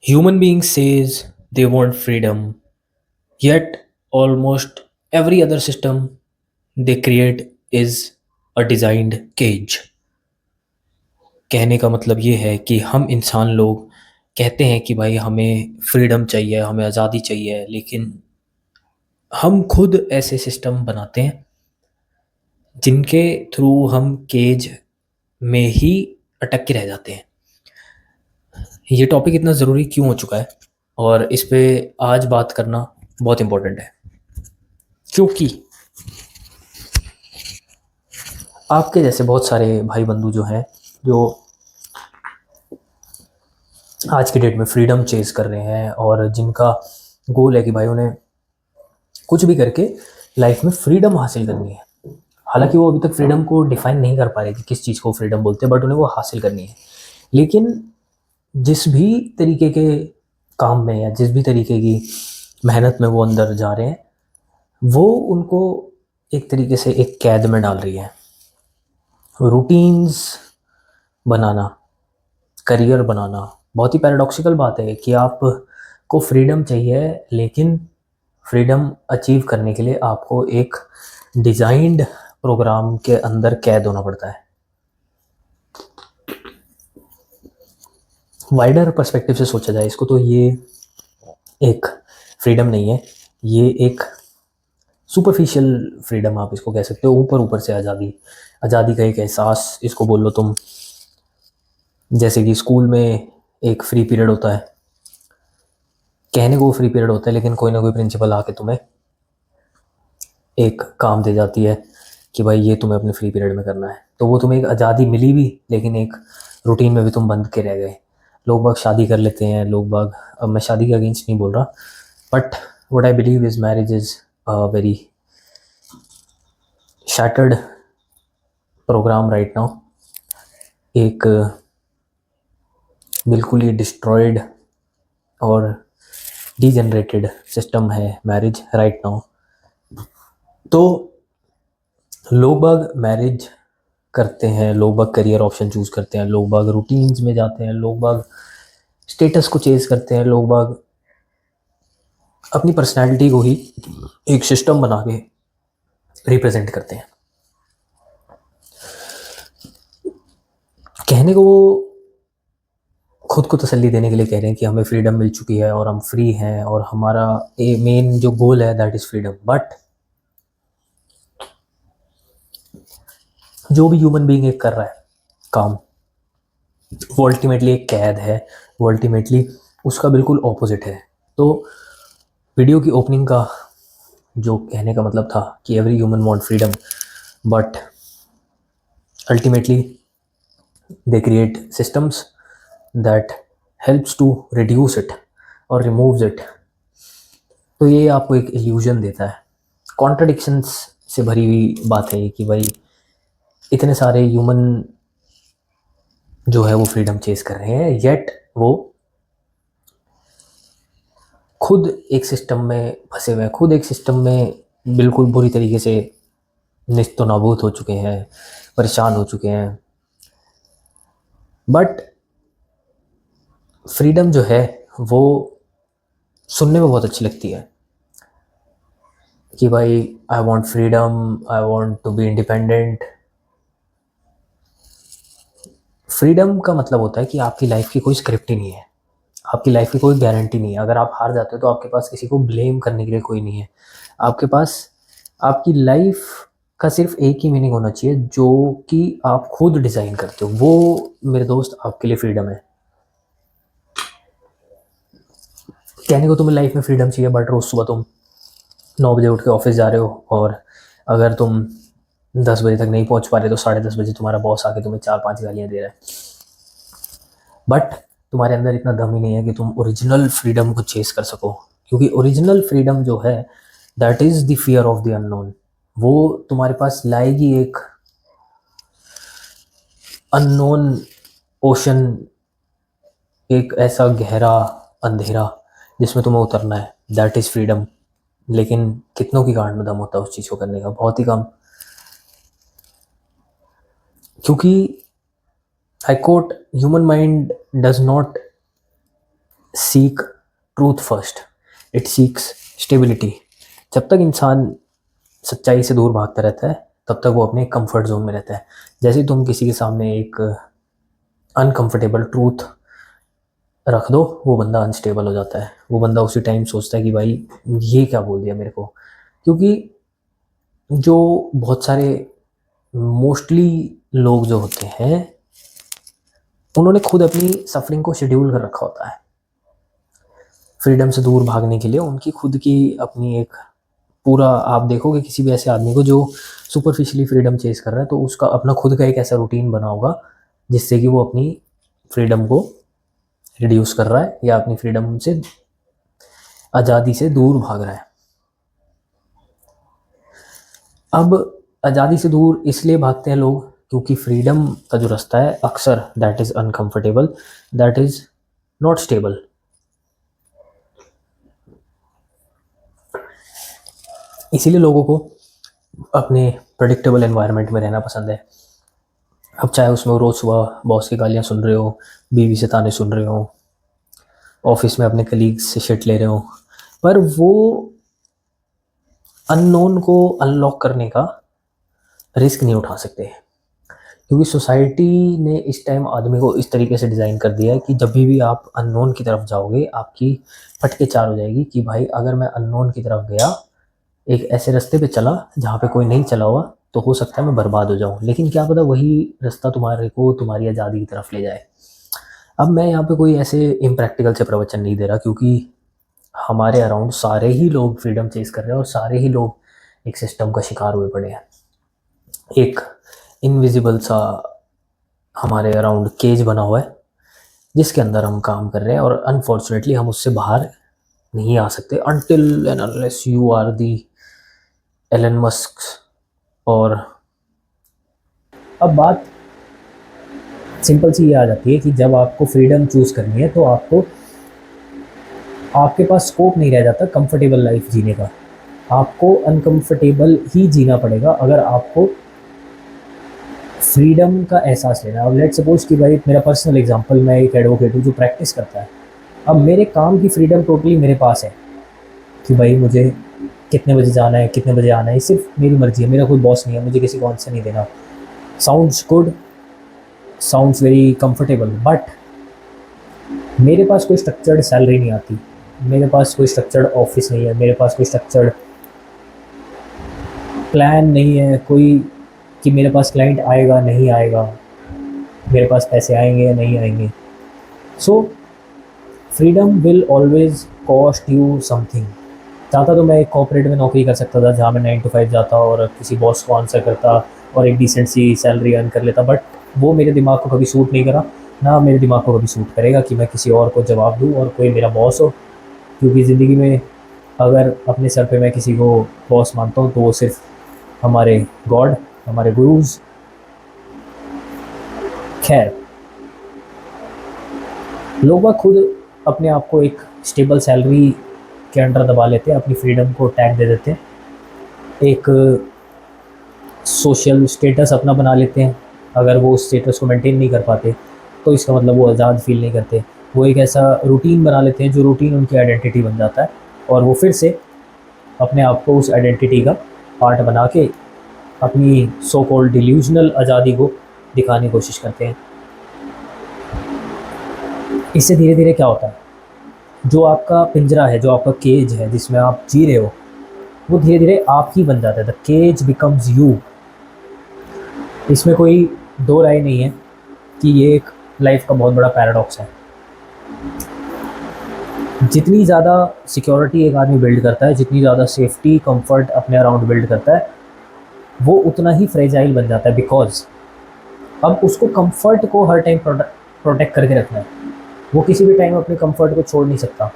Human being says they want freedom, yet almost every other system they create is a designed cage. कहने का मतलब ये है कि हम इंसान लोग कहते हैं कि भाई हमें फ्रीडम चाहिए, हमें आज़ादी चाहिए, लेकिन हम खुद ऐसे सिस्टम बनाते हैं जिनके थ्रू हम केज में ही अटक के रह जाते हैं। ये टॉपिक इतना ज़रूरी क्यों हो चुका है और इस पे आज बात करना बहुत इम्पोर्टेंट है, क्योंकि आपके जैसे बहुत सारे भाई बंधु जो हैं, जो आज की डेट में फ्रीडम चेज़ कर रहे हैं और जिनका गोल है कि भाई उन्हें कुछ भी करके लाइफ में फ्रीडम हासिल करनी है। हालांकि वो अभी तक फ्रीडम को डिफाइन नहीं कर पा रहे कि किस चीज़ को फ्रीडम बोलते हैं, बट उन्हें वो हासिल करनी है। लेकिन जिस भी तरीके के काम में या जिस भी तरीके की मेहनत में वो अंदर जा रहे हैं, वो उनको एक तरीके से एक कैद में डाल रही है। रूटीन्स बनाना, करियर बनाना, बहुत ही पैराडॉक्सिकल बात है कि आपको फ्रीडम चाहिए, लेकिन फ्रीडम अचीव करने के लिए आपको एक डिज़ाइंड प्रोग्राम के अंदर कैद होना पड़ता है। वाइडर पर्सपेक्टिव से सोचा जाए इसको तो ये एक फ्रीडम नहीं है, ये एक सुपरफिशियल फ्रीडम आप इसको कह सकते हो। ऊपर ऊपर से आज़ादी, आज़ादी का एक एहसास इसको बोल लो तुम। जैसे कि स्कूल में एक फ्री पीरियड होता है, कहने को फ्री पीरियड होता है, लेकिन कोई ना कोई प्रिंसिपल आके तुम्हें एक काम दे जाती है कि भाई ये तुम्हें अपने फ्री पीरियड में करना है। तो वो तुम्हें एक आज़ादी मिली भी, लेकिन एक रूटीन में भी तुम बंद के रह गए। लोग बाग शादी कर लेते हैं, लोग बाग, अब मैं शादी के अगेंस्ट नहीं बोल रहा, but what I believe is marriage is very shattered program right now. एक बिल्कुल ही डिस्ट्रॉयड और डीजनरेटेड सिस्टम है मैरिज राइट नाउ। तो लोग बाग मैरिज करते हैं, लोग बाग करियर ऑप्शन चूज करते हैं, लोग बाग रूटीन्स में जाते हैं, लोग बाग स्टेटस को चेज करते हैं, लोग बाग अपनी पर्सनैलिटी को ही एक सिस्टम बना के रिप्रेजेंट करते हैं। कहने को वो खुद को तसल्ली देने के लिए कह रहे हैं कि हमें फ्रीडम मिल चुकी है और हम फ्री हैं और हमारा मेन जो गोल है दैट इज़ फ्रीडम। बट जो भी ह्यूमन बीइंग एक कर रहा है काम, वो अल्टीमेटली एक कैद है, वो अल्टीमेटली उसका बिल्कुल ऑपोजिट है। तो वीडियो की ओपनिंग का जो कहने का मतलब था कि every human want freedom, but ultimately they create systems that helps to reduce it और रिमूव्स इट। तो ये आपको एक इल्यूजन देता है। कॉन्ट्रडिक्शंस से भरी हुई बात है कि भाई इतने सारे ह्यूमन जो है वो फ्रीडम चेज कर रहे हैं, येट वो खुद एक सिस्टम में फंसे हुए हैं, खुद एक सिस्टम में बिल्कुल बुरी तरीके से निस्तो नाबूद हो चुके हैं, परेशान हो चुके हैं। बट फ्रीडम जो है वो सुनने में बहुत अच्छी लगती है कि भाई I want freedom, I want to be independent. Freedom का मतलब होता है कि आपकी लाइफ की कोई स्क्रिप्ट ही नहीं है, आपकी लाइफ की कोई गारंटी नहीं है। अगर आप हार जाते हो तो आपके पास किसी को ब्लेम करने के लिए कोई नहीं है। आपके पास आपकी लाइफ का सिर्फ एक ही मीनिंग होना चाहिए जो कि आप खुद डिज़ाइन करते हो। वो मेरे दोस्त आपके लिए फ्रीडम है। कहने को तुम्हें लाइफ में फ्रीडम चाहिए, बट रोज़ सुबह तुम 9 बजे उठ के ऑफिस जा रहे हो और अगर तुम 10 बजे तक नहीं पहुंच पा रहे तो 10:30 बजे तुम्हारा बॉस आके तुम्हें 4-5 गालियाँ दे रहा है। बट तुम्हारे अंदर इतना दम ही नहीं है कि तुम ओरिजिनल फ्रीडम को चेस कर सको, क्योंकि ओरिजिनल फ्रीडम जो है that is the fear of the unknown. वो तुम्हारे पास लाएगी एक अननोन ओशन, एक ऐसा गहरा अंधेरा जिसमें तुम्हें उतरना है, दैट इज़ फ्रीडम। लेकिन कितनों की गांड में दम होता है उस चीज़ को करने का? बहुत ही कम। क्योंकि I quote, human mind does not seek truth first, it seeks stability. जब तक इंसान सच्चाई से दूर भागता रहता है तब तक वो अपने कंफर्ट जोन में रहता है। जैसे ही तुम किसी के सामने एक अनकंफर्टेबल ट्रूथ रख दो, वो बंदा अनस्टेबल हो जाता है। वो बंदा उसी टाइम सोचता है कि भाई ये क्या बोल दिया मेरे को। क्योंकि जो बहुत सारे मोस्टली लोग जो होते हैं उन्होंने खुद अपनी सफरिंग को शेड्यूल कर रखा होता है। फ्रीडम से दूर भागने के लिए उनकी खुद की अपनी एक पूरा, आप देखोगे किसी भी ऐसे आदमी को जो सुपरफिशियली फ्रीडम चेस कर रहा है तो उसका अपना खुद का एक ऐसा रूटीन बना होगा जिससे कि वो अपनी फ्रीडम को रिड्यूस कर रहा है या अपनी फ्रीडम से, आज़ादी से दूर भाग रहा है। अब आज़ादी से दूर इसलिए भागते हैं लोग क्योंकि फ्रीडम का जो रास्ता है अक्सर that is uncomfortable, that is not stable. इसीलिए लोगों को अपने प्रेडिक्टेबल एनवायरनमेंट में रहना पसंद है। अब चाहे उसमें रोज़ सुबह बॉस की गालियाँ सुन रहे हो, बीवी से ताने सुन रहे हो, ऑफिस में अपने कलीग्स से शिट ले रहे हो, पर वो अननोन को अनलॉक करने का रिस्क नहीं उठा सकते। क्योंकि सोसाइटी ने इस टाइम आदमी को इस तरीके से डिज़ाइन कर दिया है कि जब भी आप अननोन की तरफ जाओगे आपकी फटके चार हो जाएगी कि भाई अगर मैं अननोन की तरफ गया, एक ऐसे रास्ते पे चला जहाँ पे कोई नहीं चला हुआ, तो हो सकता है मैं बर्बाद हो जाऊँ। लेकिन क्या पता वही रास्ता तुम्हारे को तुम्हारी आज़ादी की तरफ ले जाए। अब मैं यहाँ पे कोई ऐसे इम्प्रैक्टिकल से प्रवचन नहीं दे रहा क्योंकि हमारे अराउंड सारे ही लोग फ्रीडम चेस कर रहे हैं और सारे ही लोग एक सिस्टम का शिकार हुए पड़े हैं। एक इनविजिबल सा हमारे अराउंड केज बना हुआ है जिसके अंदर हम काम कर रहे हैं और अनफॉर्चुनेटली हम उससे बाहर नहीं आ सकते until and unless you are the Elon Musk. और अब बात सिंपल सी ये आ जाती है कि जब आपको फ्रीडम चूज़ करनी है तो आपके पास स्कोप नहीं रह जाता कंफर्टेबल लाइफ जीने का। आपको अनकंफर्टेबल ही जीना पड़ेगा अगर आपको फ्रीडम का एहसास लेना। अब लेट्स सपोज कि भाई मेरा पर्सनल एग्जांपल, मैं एक एडवोकेट हूँ जो प्रैक्टिस करता है। अब मेरे काम की फ्रीडम टोटली मेरे पास है कि भाई मुझे कितने बजे जाना है, कितने बजे आना है, सिर्फ मेरी मर्जी है। मेरा कोई बॉस नहीं है, मुझे किसी को आंसर नहीं देना। Sounds good, sounds very comfortable, but मेरे पास कोई स्ट्रक्चर्ड सैलरी नहीं आती, मेरे पास कोई स्ट्रक्चर्ड ऑफिस नहीं है, मेरे पास कोई स्ट्रक्चर्ड प्लान नहीं है कोई कि मेरे पास क्लाइंट आएगा नहीं आएगा, मेरे पास पैसे आएंगे या नहीं आएंगे। So freedom will always cost you something. चाहता तो मैं एक कॉर्पोरेट में नौकरी कर सकता था जहाँ मैं 9 to 5 जाता और किसी बॉस को आंसर करता और एक डिसेंट सी सैलरी अर्न कर लेता, बट वो मेरे दिमाग को कभी सूट नहीं करा, ना मेरे दिमाग को कभी सूट करेगा कि मैं किसी और को जवाब दूँ और कोई मेरा बॉस हो। क्योंकि ज़िंदगी में अगर अपने सर पे मैं किसी को बॉस मानता हूँ तो वो सिर्फ हमारे गॉड, हमारे गुरुज। खैर, लोग खुद अपने आप को एक स्टेबल सैलरी के अंडर दबा लेते हैं, अपनी फ्रीडम को टैग दे देते हैं, एक सोशल स्टेटस अपना बना लेते हैं। अगर वो उस स्टेटस को मेंटेन नहीं कर पाते तो इसका मतलब वो आज़ाद फील नहीं करते। वो एक ऐसा रूटीन बना लेते हैं जो रूटीन उनकी आइडेंटिटी बन जाता है और वो फिर से अपने आप को उस आइडेंटिटी का पार्ट बना के अपनी सो कॉल्ड डिल्यूजनल आज़ादी को दिखाने की कोशिश करते हैं। इससे धीरे धीरे क्या होता है, जो आपका पिंजरा है, जो आपका केज है जिसमें आप जी रहे हो, वो धीरे धीरे आप ही बन जाता है। The cage becomes you. इसमें कोई दो राय नहीं है कि ये एक लाइफ का बहुत बड़ा पैराडॉक्स है। जितनी ज़्यादा सिक्योरिटी एक आदमी बिल्ड करता है, जितनी ज़्यादा सेफ्टी कंफर्ट अपने अराउंड बिल्ड करता है, वो उतना ही फ्रेजाइल बन जाता है। बिकॉज अब उसको कंफर्ट को हर टाइम प्रोटेक्ट करके रखना है। वो किसी भी टाइम अपने कंफर्ट को छोड़ नहीं सकता।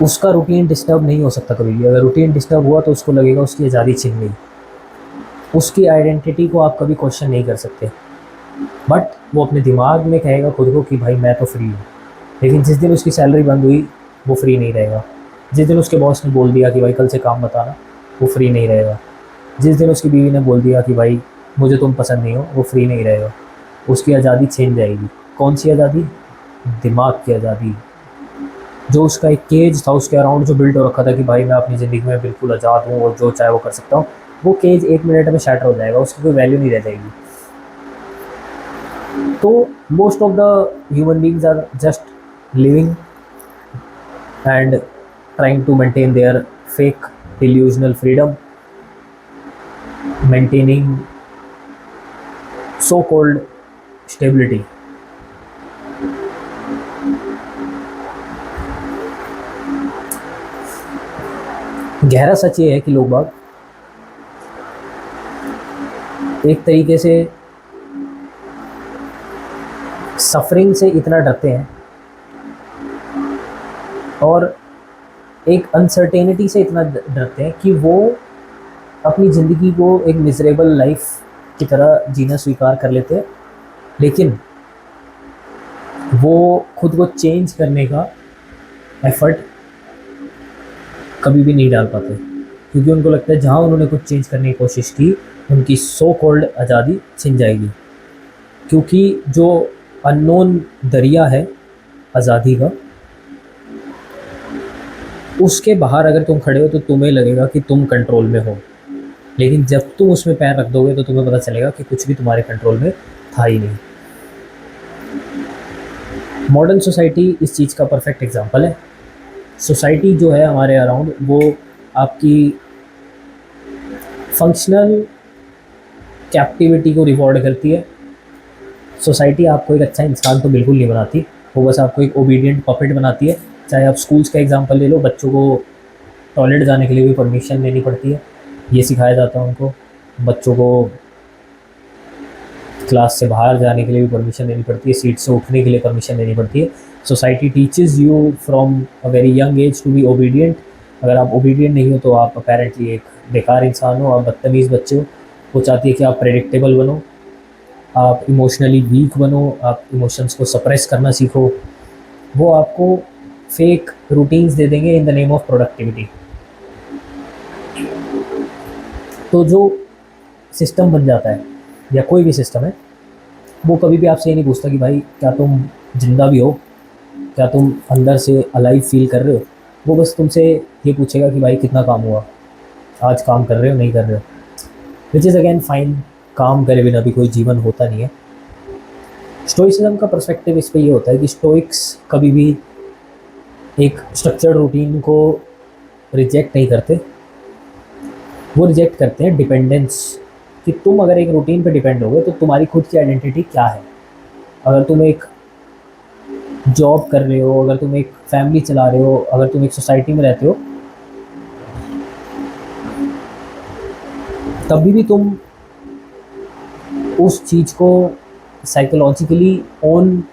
उसका रूटीन डिस्टर्ब नहीं हो सकता कभी भी। अगर रूटीन डिस्टर्ब हुआ तो उसको लगेगा उसकी आज़ादी छिन गई। उसकी आइडेंटिटी को आप कभी क्वेश्चन नहीं कर सकते, बट वो अपने दिमाग में कहेगा खुद को कि भाई मैं तो फ्री हूँ। लेकिन जिस दिन उसकी सैलरी बंद हुई वो फ्री नहीं रहेगा। जिस दिन उसके बॉस ने बोल दिया कि भाई कल से काम मत आना, वो फ्री नहीं रहेगा। जिस दिन उसकी बीवी ने बोल दिया कि भाई मुझे तुम पसंद नहीं हो, वो फ्री नहीं रहेगा। उसकी आज़ादी छिन जाएगी। कौन सी आज़ादी? दिमाग की आज़ादी, जो उसका एक केज था उसके अराउंड जो बिल्ड हो रखा था कि भाई मैं अपनी ज़िंदगी में बिल्कुल आज़ाद हूँ और जो चाहे वो कर सकता हूँ, वो केज 1 मिनट में शैटर हो जाएगा, उसकी कोई वैल्यू नहीं रह जाएगी। तो most of the human beings are just living and trying to maintain their fake delusional freedom, maintaining so called stability. गहरा सच ये है कि लोग बाग एक तरीके से सफरिंग से इतना डरते हैं और एक अनसर्टेनिटी से इतना डरते हैं कि वो अपनी ज़िंदगी को एक मिजरेबल लाइफ की तरह जीना स्वीकार कर लेते हैं, लेकिन वो खुद को चेंज करने का एफर्ट कभी भी नहीं डाल पाते, क्योंकि उनको लगता है जहाँ उन्होंने कुछ चेंज करने की कोशिश की उनकी सो कॉल्ड आज़ादी छिन जाएगी, क्योंकि जो अननोन दरिया है आज़ादी का, उसके बाहर अगर तुम खड़े हो तो तुम्हें लगेगा कि तुम कंट्रोल में हो, लेकिन जब तुम उसमें पैर रख दोगे तो तुम्हें पता चलेगा कि कुछ भी तुम्हारे कंट्रोल में था ही नहीं। मॉडर्न सोसाइटी इस चीज़ का परफेक्ट एग्जांपल है। सोसाइटी जो है हमारे अराउंड वो आपकी फंक्शनल कैप्टिविटी को रिवॉर्ड करती है। सोसाइटी आपको एक अच्छा इंसान तो बिल्कुल नहीं बनाती, वो बस आपको एक ओबीडियंट पपेट बनाती है। चाहे आप स्कूल्स का एग्जांपल ले लो, बच्चों को टॉयलेट जाने के लिए भी परमिशन लेनी पड़ती है, ये सिखाया जाता है उनको। बच्चों को क्लास से बाहर जाने के लिए भी परमिशन लेनी पड़ती है, सीट से उठने के लिए परमिशन लेनी पड़ती है। Society teaches you from a very young age to be obedient. अगर आप ओबीडियंट नहीं हो तो आप अपेरेंटली एक बेकार इंसान हो, आप बदतमीज़ बच्चे हो। वो चाहती है कि आप प्रेडिक्टेबल बनो, आप इमोशनली वीक बनो, आप इमोशंस को सप्रेस करना सीखो। वो आपको फेक रूटीन्स दे देंगे in the name of productivity. तो जो सिस्टम बन जाता है या कोई भी सिस्टम है, वो कभी भी आपसे ये नहीं पूछता कि भाई क्या तुम जिंदा भी हो, क्या तुम अंदर से अलाइव फील कर रहे हो। वो बस तुमसे ये पूछेगा कि भाई कितना काम हुआ, आज काम कर रहे हो नहीं कर रहे हो, विच इज़ अगेन फाइन। काम करे बिना भी कोई जीवन होता नहीं है। स्टोइसिज्म का पर्सपेक्टिव इस पे ये होता है कि स्टोइक्स कभी भी एक स्ट्रक्चर्ड रूटीन को रिजेक्ट नहीं करते, वो रिजेक्ट करते हैं डिपेंडेंस, कि तुम अगर एक रूटीन पे डिपेंड होगे तो तुम्हारी खुद की आइडेंटिटी क्या है। अगर तुम एक जॉब कर रहे हो, अगर तुम एक फैमिली चला रहे हो, अगर तुम एक सोसाइटी में रहते हो, तभी भी तुम उस चीज़ को साइकोलॉजिकली ओन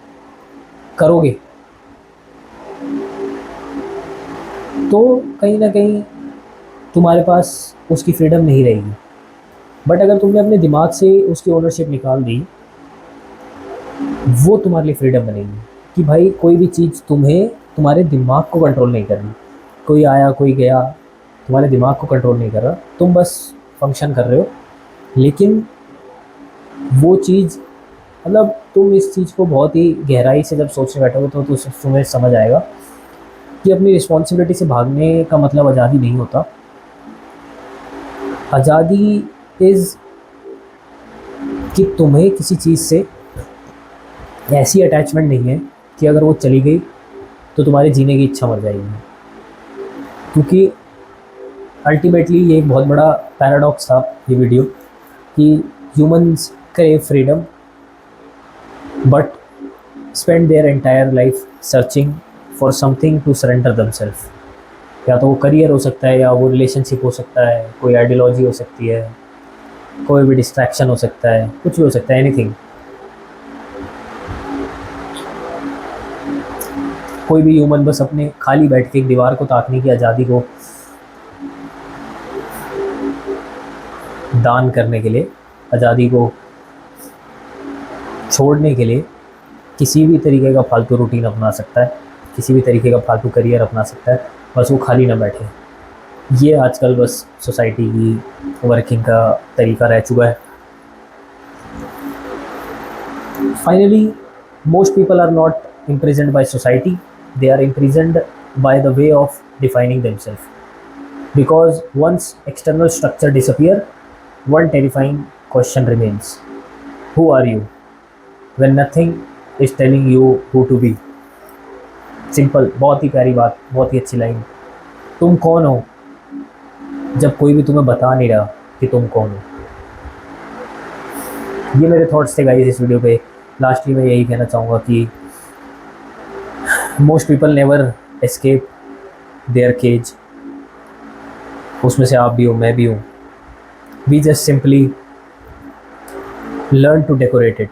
करोगे, तो कहीं ना कहीं तुम्हारे पास उसकी फ्रीडम नहीं रहेगी। बट अगर तुमने अपने दिमाग से उसकी ओनरशिप निकाल दी, वो तुम्हारे लिए फ्रीडम बनेगी कि भाई कोई भी चीज़ तुम्हें तुम्हारे दिमाग को कंट्रोल नहीं करनी। कोई आया कोई गया तुम्हारे दिमाग को कंट्रोल नहीं कर रहा, तुम बस फंक्शन कर रहे हो। लेकिन वो चीज़, मतलब तुम इस चीज़ को बहुत ही गहराई से जब सोचने बैठोगे तो तुम्हें समझ आएगा कि अपनी रिस्पॉन्सिबिलिटी से भागने का मतलब आज़ादी नहीं होता। आज़ादी इज़ कि तुम्हें किसी चीज़ से ऐसी अटैचमेंट नहीं है कि अगर वो चली गई तो तुम्हारे जीने की इच्छा मर जाएगी। क्योंकि अल्टीमेटली ये एक बहुत बड़ा पैराडॉक्स था ये वीडियो, कि humans crave freedom but spend their entire life searching for something to surrender themselves. या तो वो करियर हो सकता है, या वो रिलेशनशिप हो सकता है, कोई आइडियोलॉजी हो सकती है, कोई भी डिस्ट्रैक्शन हो सकता है, कुछ भी हो सकता है, एनीथिंग। कोई भी ह्यूमन बस अपने खाली बैठ के एक दीवार को ताकने की आज़ादी को दान करने के लिए, आज़ादी को छोड़ने के लिए किसी भी तरीके का फालतू रूटीन अपना सकता है, किसी भी तरीके का फालतू करियर अपना सकता है, बस वो खाली ना बैठे। ये आजकल बस सोसाइटी की वर्किंग का तरीका रह चुका है। Finally most people are not imprisoned by society, they are imprisoned by the way of defining themselves. Because once external structure disappear, one terrifying question remains. Who are you when nothing is telling you who to be? Simple, बहुत ही प्यारी बात, बहुत ही अच्छी line. तुम कौन हो जब कोई भी तुम्हें बता नहीं रहा कि तुम कौन हो? ये मेरे थॉट्स थे गाइस इस वीडियो पे। लास्टली मैं यही कहना चाहूँगा कि most people never escape their cage. उसमें से आप भी हो, मैं भी हूँ। We just simply learn to decorate it.